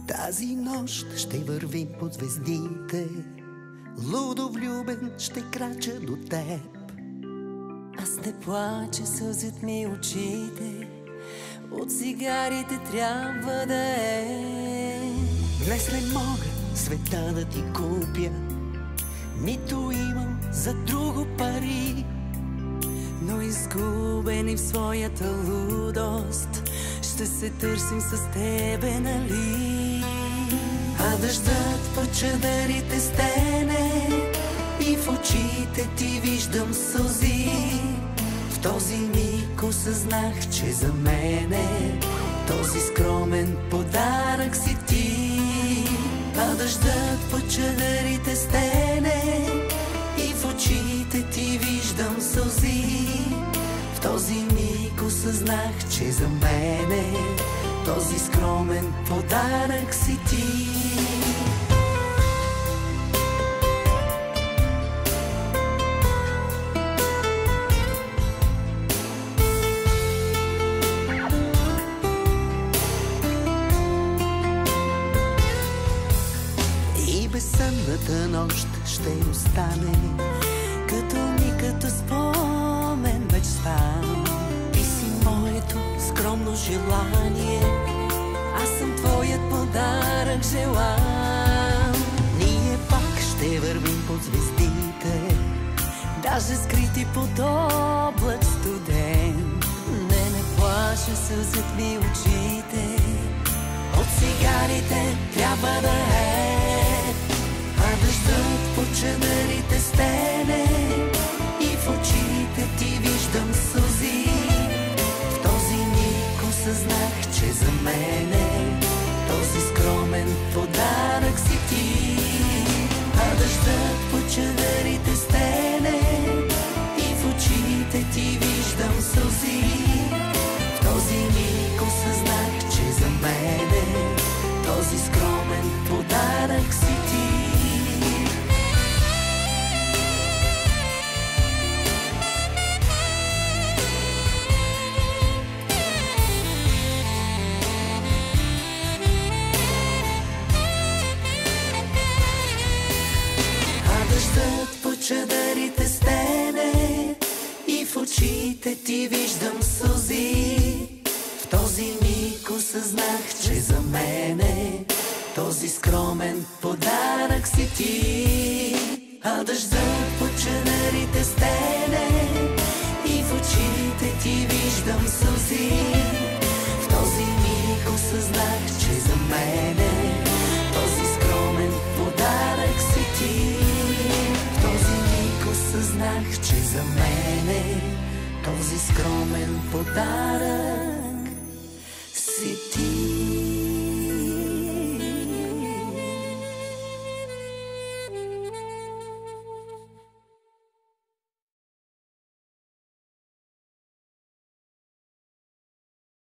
Тази нощ ще вървим под звездите, лудо влюбен ще крача до теб. Аз не плача, сълзят ми очите, от цигарите трябва да е. Днес не мога света да ти купя, нито имам за друго пари, но изгубени в своята лудост ще се търсим с тебе, нали? А дъждът по чадърите стене и в очите ти виждам сълзи. В този миг осъзнах, че за мене този скромен подарък си ти. А дъждът по чадърите стене и в очите ти виждам сълзи. В този миг осъзнах, че за мене този скромен подарък си ти. И безсънната нощ ще остане като спомен мечта. Ти си моето скромно желание, аз съм твоят подарък желан. Ние пак ще вървим под звездите, даже скрити под облак студен. Не плаша, сълзят ми очите, от цигарите трябва да е. А дъждът по чадърите стене и в очите ти виждам сълзи. В този миг осъзнах, че за мене този скромен подарък си ти. А дъждът по чадърите стене и в очите ти виждам сълзи. В този миг осъзнах, че за мене този скромен подарък си ти. Дъждът по чадърите стене и в очите ти виждам сълзи. В този миг осъзнах, че за мене този скромен подарък си ти. А дъждът по чадърите стене и в очите ти виждам сълзи. В този миг осъзнах, че за мене този скромен подарък си ти. Осъзнах, че за мене този скромен подарък си